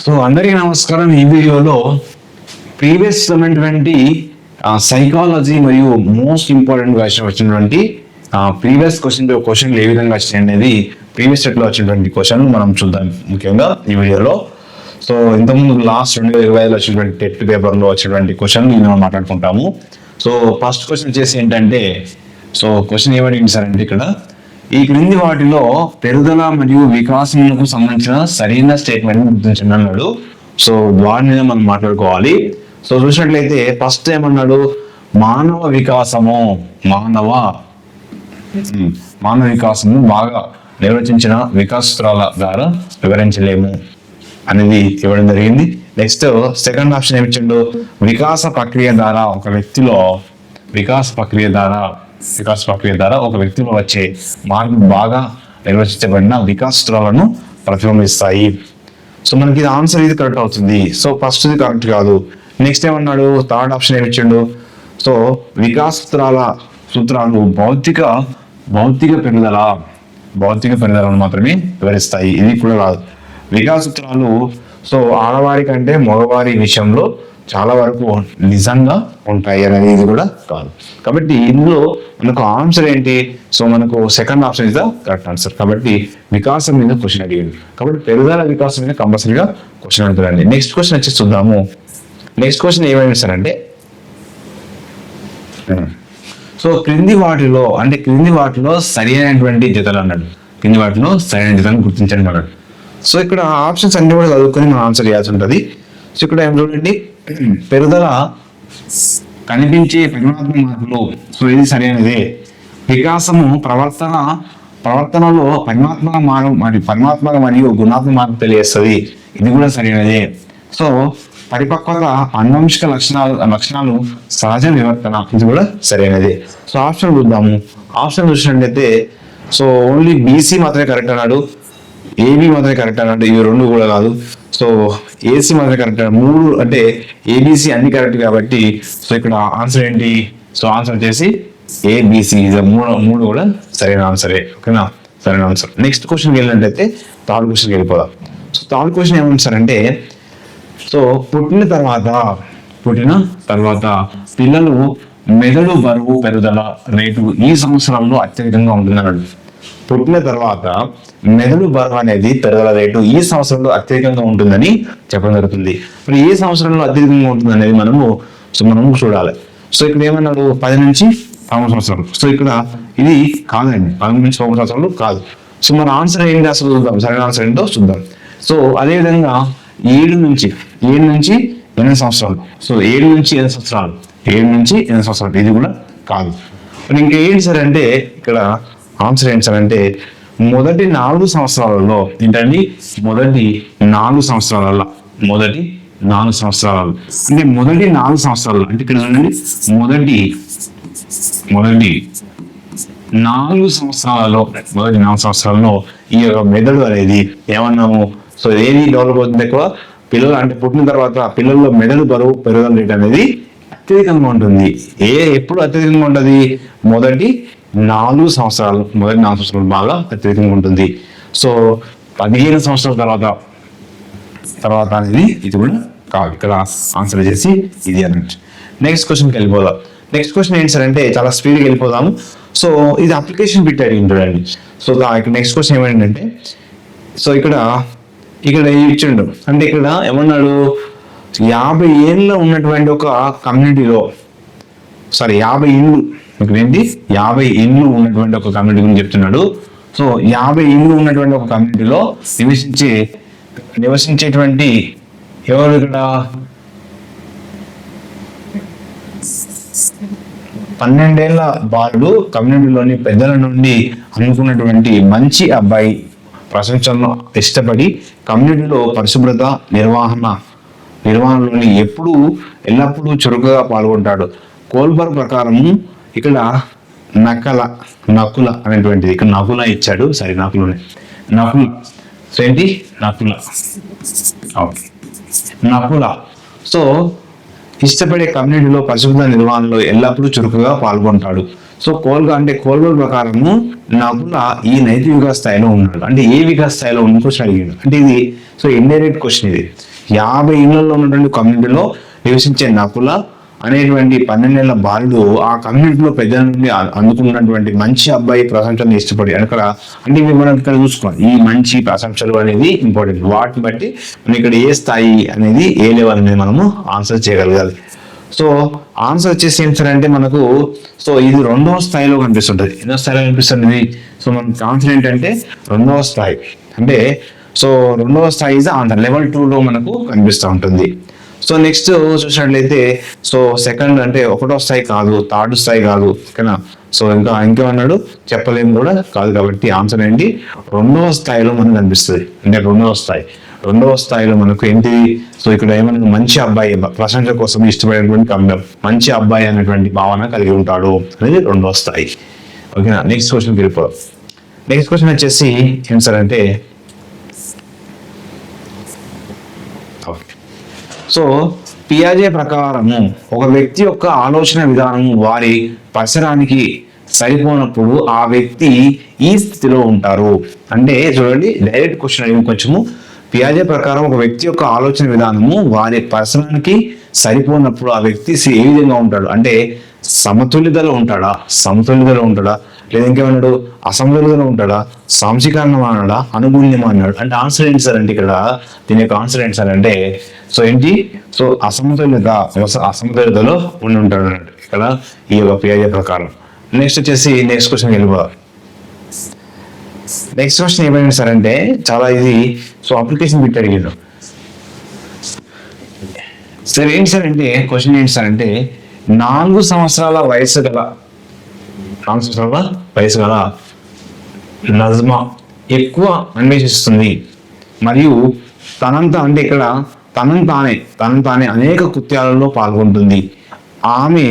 So అందరికీ నమస్కారం. ఈ వీడియోలో ప్రీవియస్ ఉన్నటువంటి సైకాలజీ మరియు మోస్ట్ ఇంపార్టెంట్ వచ్చినటువంటి ప్రీవియస్ క్వశ్చన్లు ఏ విధంగా వచ్చినాయి అనేది ప్రీవియస్ సెట్లో వచ్చినటువంటి క్వశ్చన్ మనం చూద్దాం ముఖ్యంగా ఈ వీడియోలో. సో ఇంతకుముందు లాస్ట్ 2025లో వచ్చినటువంటి టెట్ పేపర్లో వచ్చినటువంటి క్వశ్చన్ మనం మాట్లాడుకుంటాము. సో ఫస్ట్ క్వశ్చన్ వచ్చేసి ఏంటంటే, సో క్వశ్చన్ ఏమడిగింది సార్ అంటే, ఇక్కడ ఈ క్రింది వాటిలో పెరుగుదల మరియు వికాసములకు సంబంధించిన సరైన స్టేట్మెంట్ గుర్తించండి అన్నాడు. సో వాటి మీద మనం మాట్లాడుకోవాలి. సో చూసినట్లయితే ఫస్ట్ ఏమన్నాడు, మానవ వికాసము బాగా నిర్వచించిన వికాసత్రాల ద్వారా వివరించలేము అనేది ఇవ్వడం జరిగింది. నెక్స్ట్ సెకండ్ ఆప్షన్ ఏమిచ్చిండు, వికాస ప్రక్రియ ద్వారా ఒక వ్యక్తిలో వచ్చే మార్పు బాగా నిర్వచించబడిన వికాసత్రాలను ప్రతిబింబిస్తాయి. సో మనకి ఇది ఆన్సర్ ఇది కరెక్ట్ అవుతుంది. సో ఫస్ట్ ఇది కరెక్ట్ కాదు. నెక్స్ట్ ఏమన్నాడు, థర్డ్ ఆప్షన్ ఏమిచ్చిండు, సో వికాసత్రాల సూత్రాలు భౌతిక పెరుగుదలను మాత్రమే వివరిస్తాయి. ఇది కూడా కాదు. వికాసత్రాలు సో ఆడవారి కంటే మగవారి విషయంలో చాలా వరకు నిజంగా ఉంటాయి అనేది ఇది కూడా కాదు. కాబట్టి ఇందులో మనకు ఆన్సర్ ఏంటి, సో మనకు second option is the correct answer. కాబట్టి వికాసం మీద క్వశ్చన్ అడిగాడు, కాబట్టి పెరుగుదల వికాసం మీద కంపల్సరీగా క్వశ్చన్ అడుగుతారండి. నెక్స్ట్ క్వశ్చన్ వచ్చి చూద్దాము. నెక్స్ట్ క్వశ్చన్ ఏమైనా సార్ అంటే, సో క్రింది వాటిలో సరైనటువంటి జతలు అన్నాడు. క్రింది వాటిలో సరైన జతలను గుర్తించండి అన్నాడు. సో ఇక్కడ ఆప్షన్స్ అన్ని కూడా చదువుకొని మనం ఆన్సర్ చేయాల్సి ఉంటుంది. సో ఇక్కడ ఏం చూడండి, పెరుగుదల కనిపించే పరిమాణాత్మక మార్పులు, సో ఇది సరైనదే. వికాసము ప్రవర్తనలో పరిమాణాత్మక మరియు గుణాత్మక మార్పు తెలియజేస్తుంది, ఇది కూడా సరైనదే. సో పరిపక్వత అనువంశిక లక్షణాలు సహజ వివర్తన, ఇది కూడా సరైనదే. సో ఆప్షన్ చూద్దాము. ఆప్షన్ చూసినట్లయితే సో ఓన్లీ బీసీ మాత్రమే కరెక్ట్ అన్నాడు, ఏబి మాత్రమే కరెక్ట్ అన్నాడు, ఇవి రెండు కూడా కాదు. సో ఏసీ మాత్రమే కరెక్ట్, మూడు అంటే ఏబిసి అన్ని కరెక్ట్ కాబట్టి సో ఇక్కడ ఆన్సర్ ఏంటి, సో ఆన్సర్ వచ్చేసి ఏబిసి, మూడు కూడా సరైన ఆన్సరే. ఓకేనా, సరైన ఆన్సర్. నెక్స్ట్ క్వశ్చన్కి వెళ్ళినట్టయితే థర్డ్ క్వశ్చన్కి వెళ్ళిపోదాం. సో థర్డ్ క్వశ్చన్ ఏమన్నా సార్ అంటే, సో పుట్టిన తర్వాత పిల్లలు మెదడు బరువు పెరుగుదల రేటు ఈ సంవత్సరంలో అత్యధికంగా ఉంటుందన్నాడు. పుట్టిన తర్వాత మెదడు బరువు అనేది పెరుగుదల రేటు ఈ సంవత్సరంలో అత్యధికంగా ఉంటుందని చెప్పడం జరుగుతుంది. మరి ఏ సంవత్సరంలో అత్యధికంగా ఉంటుంది అనేది మనము చూడాలి. సో ఇక్కడ ఏమన్నాడు, 10 నుంచి 13 సంవత్సరాలు. సో ఇక్కడ ఇది కాదండి, 10 నుంచి 13 సంవత్సరాలు కాదు. సో మన ఆన్సర్ ఏంటి అసలు చూద్దాం, సరైన ఆన్సర్ ఏంటో చూద్దాం. సో అదేవిధంగా 7 నుంచి 8 సంవత్సరాలు. సో 7 నుంచి 8 సంవత్సరాలు, ఇది కూడా కాదు. మరి ఇంకా ఏంటి సార్ అంటే, ఇక్కడ ఆన్సర్ ఏంటి సార్ అంటే, మొదటి 4 సంవత్సరాలలో ఏంటండి, మొదటి 4 సంవత్సరాలలో అంటే మొదటి 4 సంవత్సరాలు అంటే ఇక్కడ చూడండి, మొదటి 4 సంవత్సరాలలో ఈ యొక్క మెదడు అనేది ఏమన్నాము, సో ఏది డెవలప్ అవుతుంది ఎక్కువ, పిల్లలు అంటే పుట్టిన తర్వాత పిల్లల్లో మెదడు బరువు పెరుగుదల రేట్ అనేది అత్యధికంగా ఉంటుంది. ఎప్పుడు అత్యధికంగా ఉంటుంది, మొదటి 4 సంవత్సరాలు బాగా అత్యధికంగా ఉంటుంది. సో 15 సంవత్సరాల తర్వాత అనేది ఇది కూడా కాదు. ఇక్కడ ఆన్సర్ చేసి ఇది అన్నట్టు. నెక్స్ట్ క్వశ్చన్కి వెళ్ళిపోదాం. నెక్స్ట్ క్వశ్చన్ ఏంటి సార్ అంటే, చాలా స్పీడ్గా వెళ్ళిపోదాము. సో ఇది అప్లికేషన్ బిట్ అడిగింది చూడండి. సో ఇక్కడ నెక్స్ట్ క్వశ్చన్ ఏమైందంటే, సో ఇక్కడ ఇచ్చిండు అంటే, ఇక్కడ ఏమన్నాడు, 50 ఏళ్ళ ఉన్నటువంటి ఒక కమ్యూనిటీలో 50 ఇళ్ళు, ఇక్కడ ఏంటి 50 ఇళ్ళు ఉన్నటువంటి ఒక కమ్యూనిటీ గురించి చెప్తున్నాడు. సో 50 ఇళ్ళు ఉన్నటువంటి ఒక కమ్యూనిటీలో నివసించేటువంటి ఎవరు ఇక్కడ 12 ఏళ్ల బాలుడు కమ్యూనిటీలోని పెద్దల నుండి అనుకున్నటువంటి మంచి అబ్బాయి ప్రశంసలను ఇష్టపడి కమ్యూనిటీలో పరిశుభ్రత నిర్వహణలోని ఎల్లప్పుడూ చురుకుగా పాల్గొంటాడు. కోల్బర్గ్ ప్రకారం ఇక్కడ నకుల అనేటువంటిది, ఇక్కడ నకుల ఇచ్చాడు, సరే నకుల సో ఏంటి నకుల సో ఇష్టపడే కమ్యూనిటీలో పరిశుభ్రత నిర్వహణలో ఎల్లప్పుడూ చురుకుగా పాల్గొంటాడు. సో కోల్బర్గ్ ప్రకారము నకుల ఈ నైతిక వికాస స్థాయిలో ఉన్నాడు. అంటే ఏ వికాస స్థాయిలో ఉన్న క్వశ్చన్ అడిగాడు అంటే ఇది. సో ఇండైరెక్ట్ క్వశ్చన్ ఇది. 50 ఇళ్లలో ఉన్నటువంటి కమ్యూనిటీలో నివసించే నకుల అనేటువంటి 12 ఏళ్ల బాలుడు ఆ కమ్యూనిటీలో పెద్దల నుండి అందుకున్నటువంటి మంచి అబ్బాయి ప్రశంసలను ఇష్టపడి అక్కడ అంటే మనం ఇక్కడ చూసుకోవాలి ఈ మంచి ప్రశంసలు అనేది ఇంపార్టెంట్. వాటిని బట్టి మనం ఇక్కడ ఏ స్థాయి అనేది ఏ లెవెల్ అనేది మనము ఆన్సర్ చేయగలగాలి. సో ఆన్సర్ వచ్చేసి ఏం సార్ అంటే మనకు సో ఇది 2వ స్థాయిలో కనిపిస్తుంటది. ఎన్నో స్థాయిలో కనిపిస్తుంది? సో మనకు ఆన్సర్ ఏంటంటే 2వ స్థాయి. అంటే సో 2వ స్థాయి ఇస్ ఆన్సర్ లెవెల్ 2లో మనకు కనిపిస్తూ ఉంటుంది. సో నెక్స్ట్ చూసినట్లయితే సో సెకండ్ అంటే 1వ స్థాయి కాదు, 3rd స్థాయి కాదు, ఓకేనా. సో ఇంకేమన్నాడు చెప్పలేము కూడా కాదు. కాబట్టి ఆన్సర్ ఏంటి 2వ స్థాయిలో మనకు కనిపిస్తుంది. అంటే 2వ స్థాయి. 2వ స్థాయిలో మనకు ఏంటి? సో ఇక్కడ ఏమన్నా మంచి అబ్బాయి ప్రశంస కోసం ఇష్టపడేటువంటి కమ్యం మంచి అబ్బాయి అనేటువంటి భావన కలిగి ఉంటాడు అనేది 2వ స్థాయి. ఓకేనా. నెక్స్ట్ క్వశ్చన్కి వెళ్ళిపోదాం. నెక్స్ట్ క్వశ్చన్ వచ్చేసి ఏం సార్ అంటే సో పియాజే ప్రకారము ఒక వ్యక్తి యొక్క ఆలోచన విధానము వారి పరిసరానికి సరిపోనప్పుడు ఆ వ్యక్తి ఈ స్థితిలో ఉంటారు. అంటే చూడండి డైరెక్ట్ క్వశ్చన్ అడిగి కొంచెము పియాజే ప్రకారం ఒక వ్యక్తి యొక్క ఆలోచన విధానము వారి పరిసరానికి సరిపోనప్పుడు ఆ వ్యక్తి ఏ విధంగా ఉంటాడు అంటే సమతుల్యతలో ఉంటాడా లేదా ఇంకేమన్నాడు అసమతుల్యతలో ఉంటాడా, సాంశీకరణం అన్నాడా, అనుగుణ్యం అన్నాడు. అంటే ఆన్సర్ ఏంటి సార్ అంటే ఇక్కడ దీని యొక్క ఆన్సర్ ఏంటి సార్ అంటే సో ఏంటి సో అసమతుల్యతలో ఉండి ఉంటాడు అన్నాడు ఇక్కడ ఈ యొక్క పియాజే ప్రకారం. నెక్స్ట్ వచ్చేసి నెక్స్ట్ క్వశ్చన్ వెళ్ళిపోదాం. నెక్స్ట్ క్వశ్చన్ ఏమైంది సార్ అంటే చాలా ఇది సో అప్లికేషన్ బిట్ అడిగాడు సార్. ఏంటి సార్ అంటే క్వశ్చన్ ఏంటి సార్ అంటే 4 సంవత్సరాల వయసు గల నజ్మా ఎక్కువ అన్వేషిస్తుంది మరియు అంటే ఇక్కడ తనంతానే అనేక కృత్యాలలో పాల్గొంటుంది. ఆమె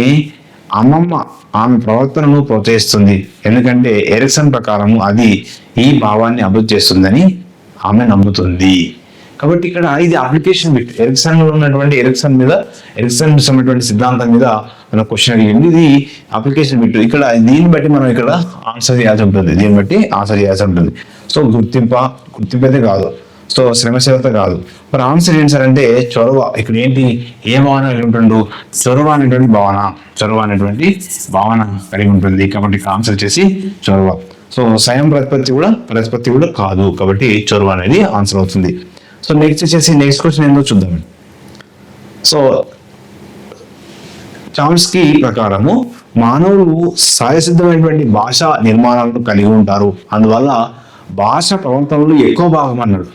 ప్రవర్తనను ప్రోత్సహిస్తుంది ఎందుకంటే ఎరిక్సన్ ప్రకారము అది ఈ భావాన్ని అభివృద్ధి చేస్తుందని ఆమె నమ్ముతుంది. కాబట్టి ఇక్కడ ఇది అప్లికేషన్ బిట్ ఎరిక్సన్ లో ఉన్నటువంటి ఎరిక్సన్ సిద్ధాంతం మీద మన క్వశ్చన్ అడిగింది. ఇది అప్లికేషన్ బిట్. ఇక్కడ దీన్ని బట్టి మనం ఇక్కడ ఆన్సర్ చేయాల్సి ఉంటుంది. సో గుర్తింపు అయితే కాదు, సో శ్రమశీలత కాదు. మరి ఆన్సర్ ఏంటి సార్ అంటే చొరవ. ఇక్కడ ఏంటి ఏ భావన కలిగి ఉంటుండు? చొరవ అనేటువంటి భావన కలిగి ఉంటుంది. కాబట్టి ఆన్సర్ వచ్చేసి చొరవ. సో స్వయం ప్రతిపత్తి కూడా కాదు. కాబట్టి చొరవ అనేది ఆన్సర్ అవుతుంది. సో నెక్స్ట్ వచ్చేసి నెక్స్ట్ క్వశ్చన్ ఏందో చూద్దాం. సో చామ్స్కీ ప్రకారము మానవులు సహజసిద్ధమైనటువంటి భాషా నిర్మాణాలను కలిగి ఉంటారు, అందువల్ల భాష ప్రవర్తనలు ఎక్కువ భాగం అన్నాడు.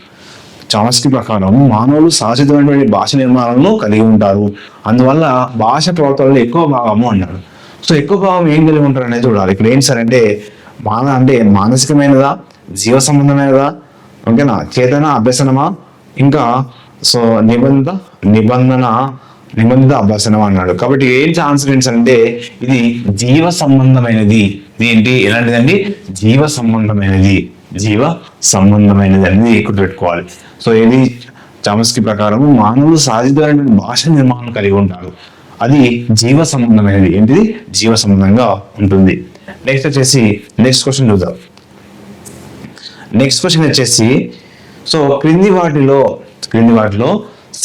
చామ్స్కీ ప్రకారం మానవులు సహజసిద్ధమైనటువంటి భాష నిర్మాణాలను కలిగి ఉంటారు, అందువల్ల భాష ప్రవర్తనలు ఎక్కువ భాగము అన్నాడు. సో ఎక్కువ భాగం ఏం కలిగి ఉంటారు అనేది చూడాలి. ఇక్కడ ఏంటి సార్ అంటే మానసికమైనదా, జీవ సంబంధమైనదా, ఓకేనా, చేతన అభ్యసనమా, ఇంకా సో నిబంధిత అభ్యసనం అన్నాడు. కాబట్టి ఏంటి ఆన్సర్ ఏంటి అంటే ఇది జీవ సంబంధమైనది. ఏంటి ఎలాంటిదండి? జీవ సంబంధమైనది అనేది గుర్తుపెట్టుకోవాలి. సో ఇది చామ్స్కీ ప్రకారం మానవులు సహజమైనటువంటి భాష నిర్మాణం కలిగి ఉంటారు, అది జీవ సంబంధమైనది. ఏంటిది? జీవ సంబంధంగా ఉంటుంది. నెక్స్ట్ వచ్చేసి నెక్స్ట్ క్వశ్చన్ చూద్దాం. నెక్స్ట్ క్వశ్చన్ వచ్చేసి సో క్రింది వాటిలో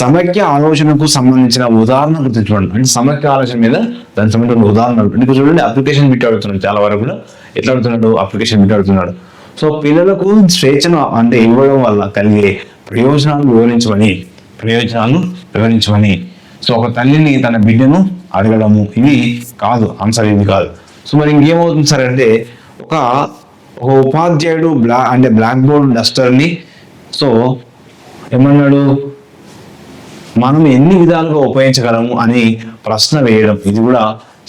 సమైక్య ఆలోచనకు సంబంధించిన ఉదాహరణ గుర్తించండి. అంటే సమైక్య ఆలోచన మీద దానికి సంబంధించిన ఉదాహరణలు. అంటే చూడండి అప్లికేషన్ బిట్ అడుగుతున్నాడు. చాలా వరకు కూడా ఎట్లా అడుగుతున్నాడు? అప్లికేషన్ బిట్ అడుగుతున్నాడు. సో పిల్లలకు స్వేచ్ఛను అంటే ఇవ్వడం వల్ల కలిగే ప్రయోజనాలు వివరించమని సో ఒక తల్లిని తన బిడ్డను అడగడము ఇది కాదు, ఆన్సర్ ఇది కాదు. సో మరి ఇంకేమవుతుంది సార్ అంటే ఒక ఉపాధ్యాయుడు బ్లాక్ బోర్డ్ డస్టర్ని సో ఏమన్నాడు, మనం ఎన్ని విధాలుగా ఉపయోగించగలము అని ప్రశ్న వేయడం, ఇది కూడా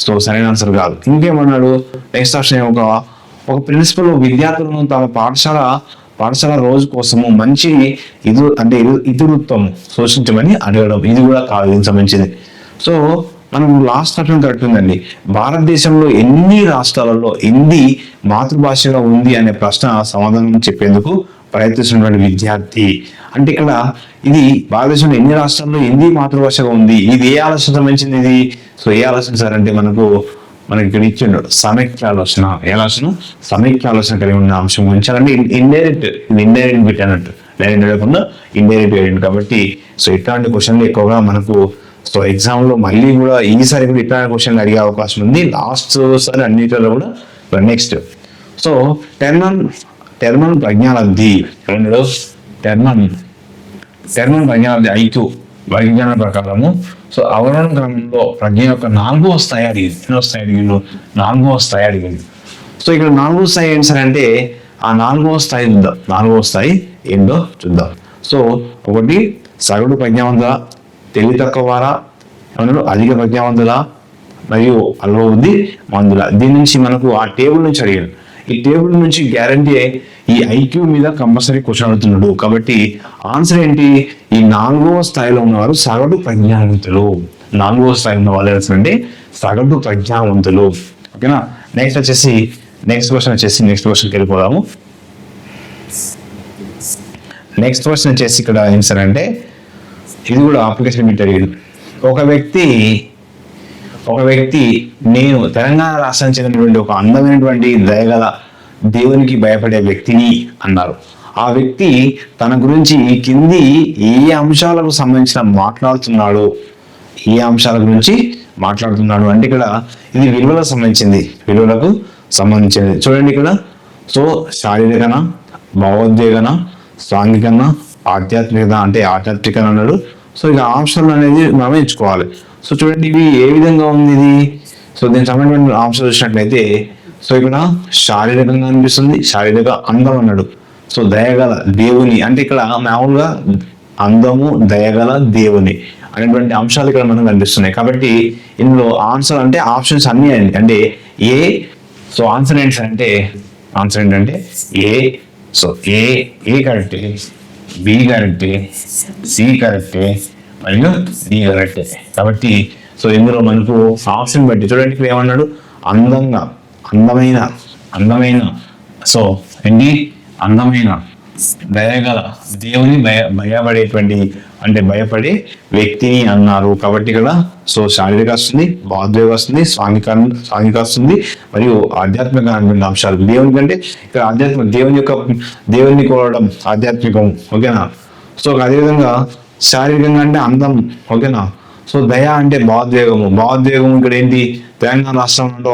సో సరైన ఆన్సర్ కాదు. ఇంకేమన్నాడు నెక్స్ట్ ఆప్షన్ ఒక ప్రిన్సిపల్ విద్యార్థులను తమ పాఠశాల రోజు కోసము మంచి ఇతివృత్తం సూచించమని అడగడం, ఇది కూడా కాదు, ఇది సంబంధించింది. సో మనం లాస్ట్ ఆప్షన్ కరెక్ట్ ఉందండి. భారతదేశంలో ఎన్ని రాష్ట్రాలలో హిందీ మాతృభాషగా ఉంది అనే ప్రశ్న సమాధానం చెప్పేందుకు ప్రయత్నిస్తున్నటువంటి విద్యార్థి. అంటే ఇక్కడ ఇది భారతదేశంలో ఎన్ని రాష్ట్రాల్లో హిందీ మాతృభాషగా ఉంది, ఇది ఏ ఆలోచన సంబంధించింది? ఇది సో ఏ ఆలోచన సార్ అంటే మనకి ఇక్కడ ఇచ్చిండు సమైక్య ఆలోచన. ఏ ఆలోచన? సమైక్య ఆలోచన కలిగి ఉన్న అంశం గురించి. అంటే ఇండైరెక్ట్ బిట్ అన్నట్టు డైరెక్ట్ అడగకుండా ఇండైరెక్ట్ అడిగింది కాబట్టి సో ఇట్లాంటి క్వశ్చన్లు ఎక్కువగా మనకు సో ఎగ్జామ్ లో మళ్ళీ కూడా ఈసారి కూడా ఇట్లాంటి క్వశ్చన్లు అడిగే అవకాశం ఉంది. లాస్ట్ సారి అన్నిటిలో కూడా నెక్స్ట్. సో టెర్మన్ ప్రజ్ఞాలబ్ధి ఏమన్నాడు? టెర్మన్ ప్రజ్ఞాలబ్ధి ఐక్యూ విజ్ఞానం ప్రకారము సో అవరోహణ క్రమంలో ప్రజ్ఞ యొక్క 4వ స్థాయి అడిగింది. ఎన్నో స్థాయి అడిగిండు? 4వ స్థాయి అడిగింది. సో ఇక్కడ 4వ స్థాయి ఏంటి సార్ అంటే ఆ 4వ స్థాయి చూద్దాం. 4వ స్థాయి ఏంటో చూద్దాం. సో ఒకటి సగటు ప్రజ్ఞావంతుల, తెలివి తక్కువ వారా, ఏమన్నాడు? అధిక ప్రజ్ఞావంతుల మరియు అల్పబుద్ధి మందుల. దీని నుంచి మనకు ఆ టేబుల్ నుంచి అడిగాడు. ఈ టేబుల్ నుంచి గ్యారంటీ ఈ ఐక్యూ మీద కంపల్సరీ క్వశ్చన్ అడుగుతున్నాడు. కాబట్టి ఆన్సర్ ఏంటి? ఈ 4వ స్థాయిలో ఉన్నవారు సగటు ప్రజ్ఞావంతులు. 4వ స్థాయి ఉన్న వాళ్ళు అంటే సగటు ప్రజ్ఞావంతులు. ఓకేనా? నెక్స్ట్ క్వశ్చన్కి వెళ్ళిపోదాము. నెక్స్ట్ క్వశ్చన్ వచ్చేసి ఇక్కడ ఏం సార్ అంటే ఇది కూడా అప్లికేషన్ బిట్ అడిగింది. ఒక వ్యక్తి నేను తెలంగాణ రాష్ట్రానికి చెందినటువంటి ఒక అందమైనటువంటి దయగల దేవునికి భయపడే వ్యక్తిని అన్నారు. ఆ వ్యక్తి తన గురించి కింది ఏ అంశాలకు సంబంధించిన మాట్లాడుతున్నాడు అంటే ఇక్కడ ఇది విలువలకు సంబంధించింది. చూడండి ఇక్కడ. సో శారీరకన, భావోద్వేగన, సాంఘికన, ఆధ్యాత్మికత అన్నాడు. సో ఇక అంశాలు అనేది మనం ఎంచుకోవాలి. సో చూడండి ఇవి ఏ విధంగా ఉంది ఇది. సో దీనికి సంబంధించిన అంశాలు చూసినట్లయితే సో ఇక్కడ శారీరకంగా అనిపిస్తుంది, శారీరక అందం అన్నాడు. సో దయగల దేవుని అంటే ఇక్కడ మామూలుగా అందము, దయగల దేవుని అనేటువంటి అంశాలు ఇక్కడ మనకు కనిపిస్తున్నాయి. కాబట్టి ఇందులో ఆన్సర్ అంటే ఆప్షన్స్ అన్ని అంటే ఏ. సో ఆన్సర్ ఏంటంటే ఏ. సో ఏ కరెక్టే, బి కరెక్టే, సి కరెక్టే మరియు డి కరెక్టే. కాబట్టి సో ఇందులో మనకు ఆప్షన్ బట్టి చూడండి ఇక్కడ ఏమన్నాడు? అందమైన సో ఏంటి? అందమైన దయగల దేవుని భయపడే వ్యక్తిని అన్నారు. కాబట్టి ఇక్కడ సో శారీరక వస్తుంది, భావోద్వేగ వస్తుంది, సాంఘిక వస్తుంది మరియు ఆధ్యాత్మిక అంశాలు. దేవుని కంటే ఇక్కడ దేవుని కోరడం ఆధ్యాత్మికం. ఓకేనా? సో అదేవిధంగా శారీరకంగా అంటే అందం. ఓకేనా? సో దయ అంటే భావోద్వేగం ఇక్కడ ఏంటి? తెలంగాణ రాష్ట్రంలో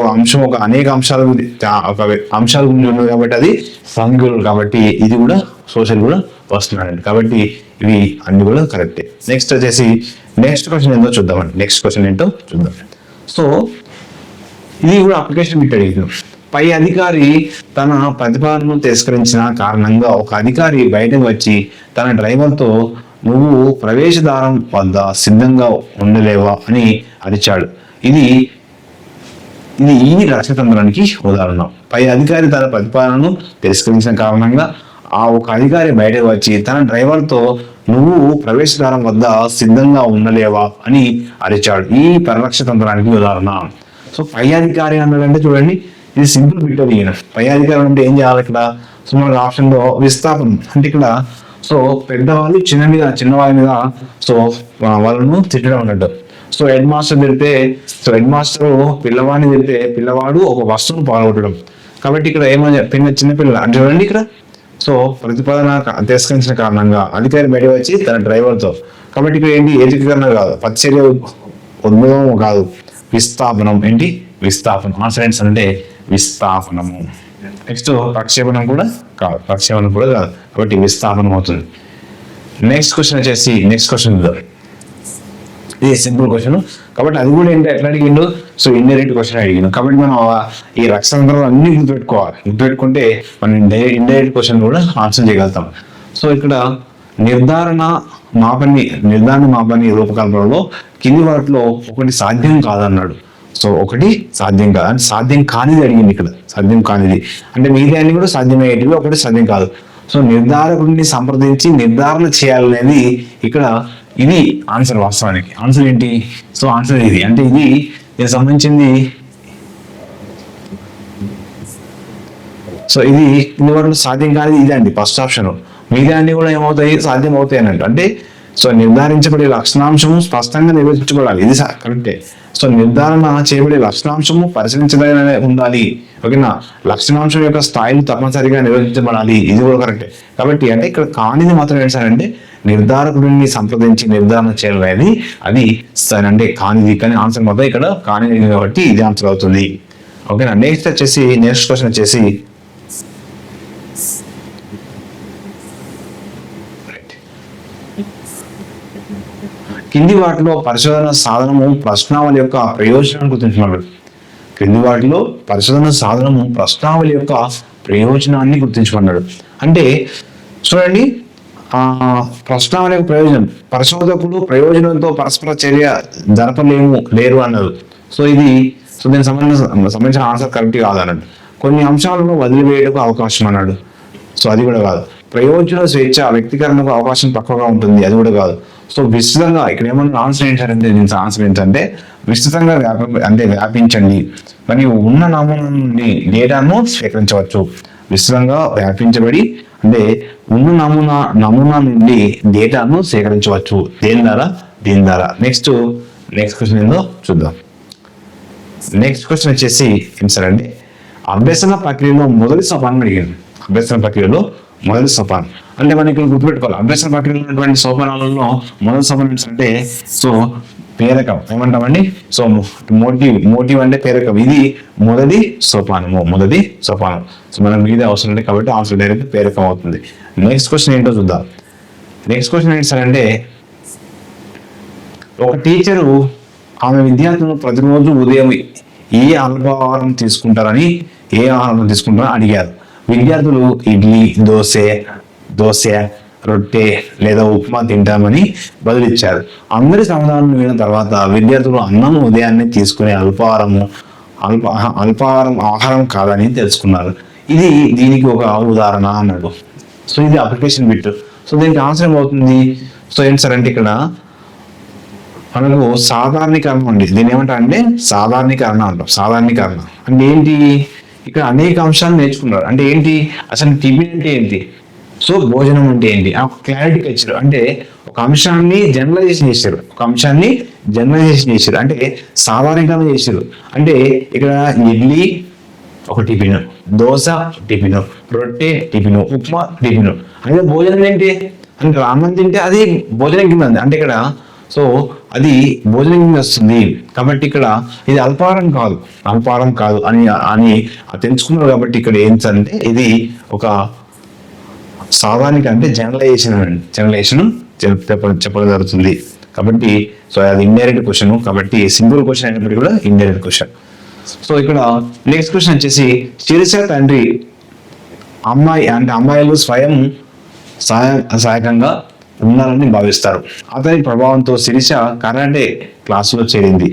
అనేక అంశాల గురించి ఉన్నది కాబట్టి అది సాంఘికులు. కాబట్టి ఇది కూడా సోషల్ కూడా వస్తున్నాడండి. కాబట్టి ఇవి అన్ని కూడా కరెక్టే. నెక్స్ట్ క్వశ్చన్ ఏంటో చూద్దాం. సో ఇది కూడా అప్లికేషన్ బిట్ అడిగింది. పై అధికారి తన ప్రతిపాదనను తిరస్కరించిన కారణంగా ఒక అధికారి బయటకు వచ్చి తన డ్రైవర్తో నువ్వు ప్రవేశద్వారం వద్ద సిద్ధంగా ఉండలేవా అని అరిచాడు. ఇది ఈ రక్షతంత్రానికి ఉదాహరణ. పై అధికారి తన ప్రతిపాదనను తిరస్కరించిన కారణంగా ఆ ఒక అధికారి బయటకు వచ్చి తన డ్రైవర్తో నువ్వు ప్రవేశద్వారం వద్ద సిద్ధంగా ఉండలేవా అని అరిచాడు. ఈ పరిరక్షతంత్రానికి ఉదాహరణ. సో పై అధికారి అన్నాడంటే చూడండి ఇది సింపుల్ బిట్ అడిగిన. పై అధికారం అంటే ఏం చేయాలి ఇక్కడ? సో మనకు ఆప్షన్ లో విస్థాపనం అంటే ఇక్కడ సో పెద్దవాళ్ళు చిన్నవాళ్ళ మీద సో వాళ్ళను తిట్టడం అన్నట్టు. సో హెడ్ మాస్టర్ పిల్లవాడిని తిడితే పిల్లవాడు ఒక వస్తువును పాల్గొట్టడం. కాబట్టి ఇక్కడ ఏమని చిన్నపిల్లలు అంటే చూడండి ఇక్కడ సో ప్రతిపాదన తిరస్కరించిన కారణంగా అధికారి బయట వచ్చి తన డ్రైవర్తో. కాబట్టి ఇక్కడ ఏంటి? ఏకీకరణ కాదు, పచ్చర్య ఉద్భవం కాదు, విస్థాపనం. ఏంటి? విస్థాపనం. ఆన్సర్ అంటే విస్థాపనము. నెక్స్ట్ ప్రక్షేపణం కూడా కాదు, కాబట్టి విస్థాపనం అవుతుంది. నెక్స్ట్ క్వశ్చన్ ఇది సింపుల్ క్వశ్చన్. కాబట్టి అది కూడా ఏంటి ఎట్లా అడిగిండు? సో ఇండైరెక్ట్ క్వశ్చన్ అడిగిండు. కాబట్టి మనం ఈ రక్షణంత్రాలు అన్ని గుర్తుపెట్టుకుంటే మనం ఇండైరెక్ట్ క్వశ్చన్ కూడా ఆన్సర్ చేయగలుగుతాం. సో ఇక్కడ నిర్ధారణ మాపని రూపకల్పనలో కింది వాటిలో ఒకటి సాధ్యం కాదన్నాడు. సో ఒకటి సాధ్యం కాదు అంటే సాధ్యం కానిది అడిగింది ఇక్కడ. సాధ్యం కానిది అంటే మిగతా అన్ని కూడా సాధ్యమయ్యేటివి, ఒకటి సాధ్యం కాదు. సో నిర్ధారకుడిని సంప్రదించి నిర్ధారణ చేయాలనేది ఇక్కడ. ఇది ఆన్సర్. వాస్తవానికి ఆన్సర్ ఏంటి? సో ఆన్సర్ ఇది అంటే ఇది దీనికి సంబంధించింది. సో ఇది కింది వాటిలో సాధ్యం కానిది ఇది అండి ఫస్ట్ ఆప్షన్. మిగతా అన్ని కూడా ఏమవుతాయి? సాధ్యం అవుతాయి అన్నట్టు. అంటే సో నిర్ధారించబడే లక్షణాంశము స్పష్టంగా నిర్వచించబడాలి. ఇది కరెక్టే. సో నిర్ధారణ చేయబడే లక్షణాంశము పరిశీలించదగిన ఉండాలి. ఓకేనా. లక్షణాంశం యొక్క స్థాయిలు తప్పనిసరిగా నిర్వహించబడాలి, ఇది కూడా కరెక్టే. కాబట్టి అంటే ఇక్కడ కానిది మాత్రం ఏంటి సార్ అంటే నిర్ధారకుడిని సంప్రదించి నిర్ధారణ చేయాలి, అది సార్ అంటే కానిది. కానీ ఆన్సర్ మాత్రం ఇక్కడ కానిది కాబట్టి ఇది ఆన్సర్ అవుతుంది. ఓకేనా. నెక్స్ట్ క్వశ్చన్ వచ్చేసి కింది వాటిలో పరిశోధన సాధనము ప్రశ్నావళి యొక్క ప్రయోజనాన్ని గుర్తించమన్నాడు. క్రింది వాటిలో పరిశోధన సాధనము ప్రశ్నావళి యొక్క ప్రయోజనాన్ని గుర్తించమన్నాడు. అంటే చూడండి, ప్రశ్నావళి యొక్క ప్రయోజనం, పరిశోధకుడు ప్రయోజనంతో పరస్పర చర్య లేరు అన్నారు. దీనికి సంబంధించిన ఆన్సర్ కరెక్ట్ కాదన్నాడు. కొన్ని అంశాలను వదిలివేయడానికి అవకాశం అన్నాడు. అది కూడా కాదు. ప్రయోజన స్వేచ్ఛ వ్యక్తీకరణకు అవకాశం తక్కువగా ఉంటుంది, అది కూడా కాదు. విస్తృతంగా ఇక్కడ ఏమన్నా ఆన్సర్ ఏంటంటే దీనికి ఆన్సర్ ఏంటంటే విస్తృతంగా వ్యాపించండి మరియు ఉన్న నమూనా నుండి డేటాను స్వీకరించవచ్చు. విస్తృతంగా వ్యాపించబడి అంటే ఉన్న నమూనా నుండి డేటాను సేకరించవచ్చు. దీని ద్వారా నెక్స్ట్ క్వశ్చన్ ఏందో చూద్దాం. నెక్స్ట్ క్వశ్చన్ వచ్చేసి ఏం సార్ అంటే అభ్యసన ప్రక్రియలో మొదటి సోపానం అడిగాను. అభ్యసన ప్రక్రియలో మొదటి సోపానం అంటే మనకి గుర్తుపెట్టుకోవాలి. అభ్యసన ప్రక్రియలో ఉన్నటువంటి సోపానాలలో మొదటి సోపానం అంటే పేరకం ఏమంటామండి. మోటివ్ అంటే పేరకం, ఇది మొదటి సోపానం. మనం మీద అవసరం లేదు కాబట్టి ఆన్సర్ డైరెక్ట్ పేరకం అవుతుంది. నెక్స్ట్ క్వశ్చన్ ఏంటో చూద్దాం. నెక్స్ట్ క్వశ్చన్ ఏంటి సార్ అంటే ఒక టీచరు ఆమె విద్యార్థులను ప్రతిరోజు ఉదయం ఏ అల్పాహారం తీసుకుంటారని అడిగారు. విద్యార్థులు ఇడ్లీ, దోశ, రొట్టె లేదా ఉప్మా తింటామని బదులిచ్చారు. అందరి సమాధానం విన్న తర్వాత విద్యార్థులు అన్నం ఉదయాన్నే తీసుకునే ఆహారం కాదని తెలుసుకున్నారు. దీనికి ఒక ఉదాహరణ అన్నాడు. ఇది అప్లికేషన్ బిట్. దీనికి ఆన్సర్ ఏమవుతుంది? ఏంటి సార్ అంటే ఇక్కడ మనకు సాధారణీకరణ ఉంది. దీన్ని ఏమంటారంటే సాధారణీకరణ అంటాం. సాధారణీకరణ అంటే ఏంటి? ఇక్కడ అనేక అంశాలు నేర్చుకున్నారు. అంటే ఏంటి అసలు టిఫిన్ అంటే ఏంటి, భోజనం అంటే ఏంటి, క్లారిటీగా ఇచ్చారు. అంటే ఒక అంశాన్ని జనరలైజేషన్ చేశారు, అంటే సాధారణీకరణ చేశారు. అంటే ఇక్కడ ఇడ్లీ ఒక టిఫిన్, దోశ టిఫిన్, రొట్టె టిఫిన్, ఉప్మా టిఫిన్. అంటే భోజనం ఏంటి అంటే అన్నం తింటే అది భోజనం కింద ఉంది. అంటే ఇక్కడ అది భోజనం కింద వస్తుంది. కాబట్టి ఇక్కడ ఇది అల్పాహారం కాదు అని తెలుసుకున్నారు. కాబట్టి ఇక్కడ ఏంటంటే ఇది ఒక సాధారణిక అంటే జనరలైజేషన్ చెప్పడం జరుగుతుంది. కాబట్టి అది ఇండైరెక్ట్ క్వశ్చన్. కాబట్టి సింపుల్ క్వశ్చన్ అయినప్పటికీ కూడా ఇండైరెక్ట్ క్వశ్చన్. ఇక్కడ నెక్స్ట్ క్వశ్చన్ వచ్చేసి శిరీష తండ్రి అమ్మాయిలు స్వయం సహాయకంగా ఉన్నారని భావిస్తారు. అతని ప్రభావంతో శిరీష కరాటే క్లాసులో చేరింది.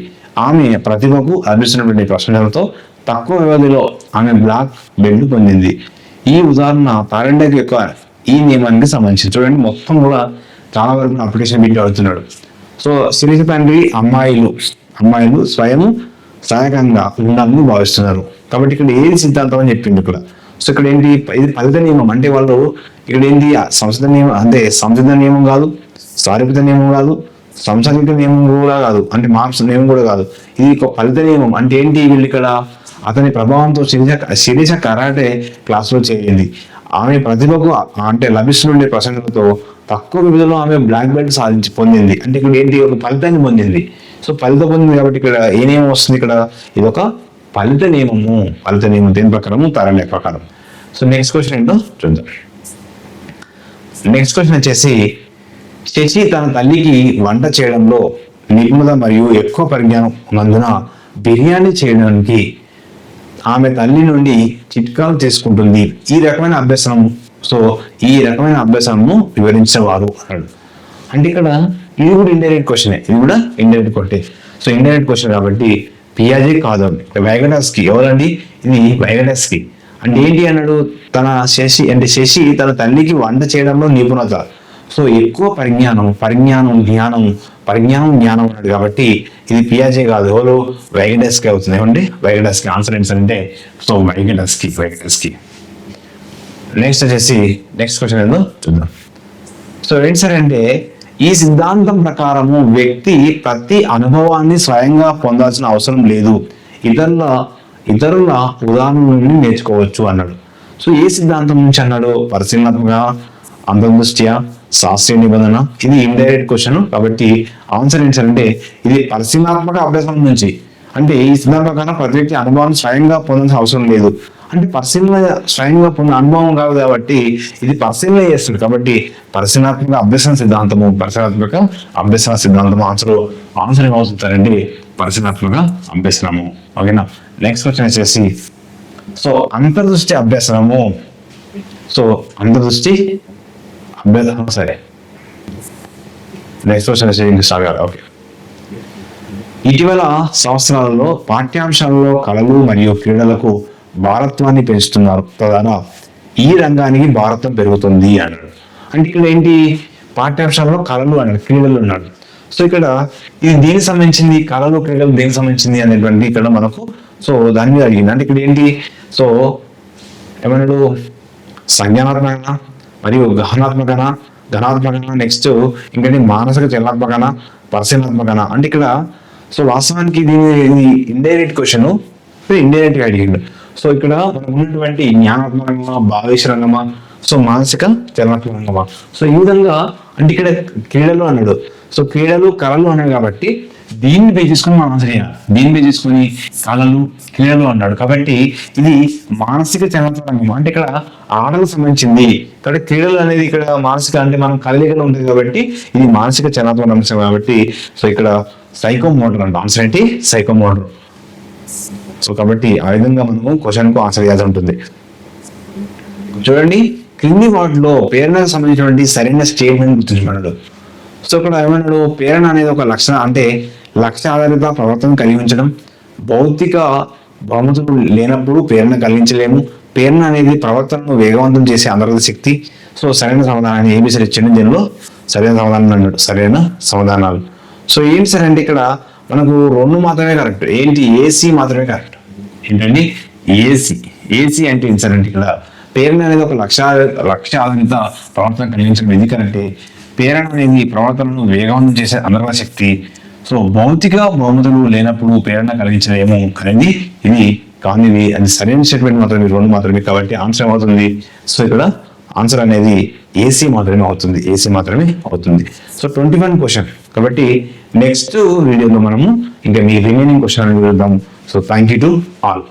ఆమె ప్రతిభకు లభిస్తున్నటువంటి ప్రశ్నలతో తక్కువ వ్యవధిలో ఆమె బ్లాక్ బెల్ట్ పొందింది. ఈ ఉదాహరణ తారండక్ యొక్క ఈ నియమానికి సంబంధించి. చూడండి, మొత్తం కూడా చాలా వరకు అప్లికేషన్ బిట్ అడుగుతున్నాడు. శిరీష తండ్రి అమ్మాయిలు స్వయం సహాయకంగా ఉండాలని భావిస్తున్నారు. కాబట్టి ఇక్కడ ఏది సిద్ధాంతం అని చెప్పింది ఇక్కడ. ఇక్కడ ఏంటి, ఇది ఫలిత నియమం. అంటే వాళ్ళు ఇక్కడ ఏంటి సంసిద్ధ నియమం, అంటే సంసిద్ధ నియమం కాదు, సారూప్యత నియమం కాదు, సంసారిక నియమం కూడా కాదు, అంటే మార్క్స్ నియమం కూడా కాదు. ఇది ఒక ఫలిత నియమం. అంటే ఏంటి, వీళ్ళు ఇక్కడ అతని ప్రభావంతో శిరీష కరాటే క్లాసులో చేరింది. ఆమె ప్రతిభకు అంటే లభిస్తుండే ప్రసంగంతో తక్కువ వ్యవధిలో ఆమె బ్లాక్ బెల్ట్ పొందింది. అంటే ఇక్కడ ఏంటి, ఒక ఫలితాన్ని పొందింది. ఫలితం పొందింది కాబట్టి ఇక్కడ ఏ నియమం వస్తుంది? ఇక్కడ ఇది ఒక ఫలిత నియమం దేని ప్రకారము? తారండక్ ప్రకారం. నెక్స్ట్ క్వశ్చన్ ఏంటో చూద్దాం. నెక్స్ట్ క్వశ్చన్ వచ్చేసి శశి తన తల్లికి వంట చేయడంలో నిపుణత మరియు ఎక్కువ పరిజ్ఞానం ఉన్నందున బిర్యానీ చేయడానికి ఆమె తల్లి నుండి చిట్కాలు తీసుకుంటుంది. ఈ రకమైన అభ్యసనము వివరించేవారు అన్నాడు. అంటే ఇక్కడ ఇది కూడా ఇండైరెక్ట్ క్వశ్చన్. ఇండైరెక్ట్ క్వశ్చన్ కాబట్టి పియాజే కాదు, వైగటస్కి. ఎవరండి? ఇది వైగటస్కి. అంటే ఏంటి అన్నాడు, శశి తన తల్లికి వంట చేయడంలో నిపుణత, ఎక్కువ జ్ఞానం అన్నాడు. కాబట్టి ఇది పియాజే కాదు, ఎవరు? వైగటస్కి అవుతుంది. ఏమండి? వైగటస్కి. ఆన్సర్ ఏంటంటే వైగటస్కి. నెక్స్ట్ క్వశ్చన్ ఏందో చూద్దాం. ఏంటి సార్ అంటే ఈ సిద్ధాంతం ప్రకారము వ్యక్తి ప్రతి అనుభవాన్ని స్వయంగా పొందాల్సిన అవసరం లేదు, ఇతరుల ఉదాహరణ నుండి నేర్చుకోవచ్చు అన్నాడు. సో ఏ సిద్ధాంతం నుంచి అన్నాడు? పరిశీలనాత్మక, అంతర్దృష్ట్యా, శాస్త్రీయ నిబంధన. ఇది ఇండైరెక్ట్ క్వశ్చన్ కాబట్టి ఆన్సర్ ఏంటంటే ఇది పరిశీలనాత్మక అభ్యాసం నుంచి. అంటే ఈ సిద్ధాంతం ప్రకారం ప్రతి వ్యక్తి అనుభవాన్ని స్వయంగా పొందాల్సిన అవసరం లేదు. అంటే పరిశీలన స్వయంగా పొందిన అనుభవం కాదు కాబట్టి ఇది పరిశీలన చేస్తుంది కాబట్టి పరిశీలనాత్మక అభ్యసన సిద్ధాంతము, పరిశీలనాత్మక అభ్యసన సిద్ధాంతము ఆన్సర్ ఏమవుతుందండి? పరిశీలనాత్మక అభ్యసనము. ఓకేనా. నెక్స్ట్ క్వశ్చన్ వచ్చేసి సో అంతర్దృష్టి అభ్యసనము. సో అంతర్దృష్టి అభ్యసనం. సరే, నెక్స్ట్ క్వశ్చన్ వచ్చేసి స్టార్ట్ కాదు. ఓకే. ఇటీవల సంవత్సరాలలో పాఠ్యాంశాలలో కళలు మరియు క్రీడలకు భారత్వాన్ని పెంచుతున్నారు. తద్వారా ఈ రంగానికి భారతం పెరుగుతుంది అన్నాడు. అంటే ఇక్కడ ఏంటి? పాఠ్యాంశాలలో కళలు అన్నాడు, క్రీడలు అన్నాడు. సో ఇక్కడ ఇది దేనికి సంబంధించింది? కళలు క్రీడలు దేనికి సంబంధించింది అనేటువంటి ఇక్కడ మనకు సో దాని మీద అడిగింది. అంటే ఇక్కడ ఏంటి? సో ఏమన్నాడు? సంజ్ఞానాత్మకన మరియు ఘనాత్మకన నెక్స్ట్ ఇంకేంటి? మానసిక చలనాత్మకన, పరిశీలనాత్మకన. అంటే ఇక్కడ సో వాస్తవానికి ఇది ఇండైరెక్ట్ క్వశ్చన్, ఇండైరెక్ట్ గా అడిగిండు. సో ఇక్కడ మనకు ఉన్నటువంటి జ్ఞానాత్మకంగా, భావేశరంగమా, సో మానసిక చలనాత్మకంగా. సో ఈ విధంగా అంటే ఇక్కడ క్రీడలు అన్నాడు. సో క్రీడలు కళలు అన్నాడు కాబట్టి దీన్ని బేస్ చేసుకుని మనం ఆన్సర్ చేయాలి. దీన్ని బేస్ చేసుకుని కళలు క్రీడలు అన్నాడు కాబట్టి ఇది మానసిక చలనాత్మకంగా. అంటే ఇక్కడ ఆటలకు సంబంధించింది కాబట్టి క్రీడలు అనేది ఇక్కడ మానసిక అంటే మనం కదలికలు ఉంటుంది కాబట్టి ఇది మానసిక చలనాత్మక అంశం కాబట్టి సో ఇక్కడ సైకోమోటర్ అంట. ఆన్సర్ ఏంటి? సైకోమోటర్. సో కాబట్టి ఆ విధంగా మనము క్వశ్చన్ కు ఆన్సర్ చేయాల్సి ఉంటుంది. చూడండి, క్రింది వాటిలో ప్రేరణకు సంబంధించినటువంటి సరైన స్టేట్మెంట్ గుర్తుంచుకున్నాడు. సో ఇక్కడ ఏమన్నాడు? ప్రేరణ అనేది ఒక లక్షణ అంటే లక్ష్య ఆధారిత ప్రవర్తన కలిగి ఉంచడం. భౌతిక బహుమతులు లేనప్పుడు ప్రేరణ కలిగించలేము. ప్రేరణ అనేది ప్రవర్తనను వేగవంతం చేసే అంతర్గత శక్తి. సో సరైన సమాధానాన్ని ఏబి సార్ ఇచ్చింది. దీనిలో సరైన సమాధానం అన్నాడు. సరైన సమాధానాలు. సో ఏంటి సార్ అంటే ఇక్కడ మనకు రెండు మాత్రమే కరెక్ట్. ఏంటి? ఏసీ మాత్రమే కరెక్ట్. ఏంటండి? ఏసీ అంటే ఏంటి సార్ అంటే ఇక్కడ ప్రేరణ అనేది ఒక లక్ష్య ఆధారిత ప్రవర్తన కలిగించడం. ఇది కరెక్టే. ప్రేరణ అనేది ప్రవర్తనను వేగవంతం చేసే అంతర్గత శక్తి. సో భౌతిక బహుమతులు లేనప్పుడు ప్రేరణ కలిగించలేము అనేది ఇది కానివి. అది సరైన స్టేట్మెంట్ మాత్రమే, రెండు మాత్రమే కాబట్టి ఆన్సర్ ఏమవుతుంది? సో ఇక్కడ ఆన్సర్ అనేది ఏసీ మాత్రమే అవుతుంది. సో 21 క్వశ్చన్ కాబట్టి నెక్స్ట్ వీడియోలో మనము ఇంకా మీ రిమైనింగ్ క్వశ్చన్ చూద్దాం. So thank you to all.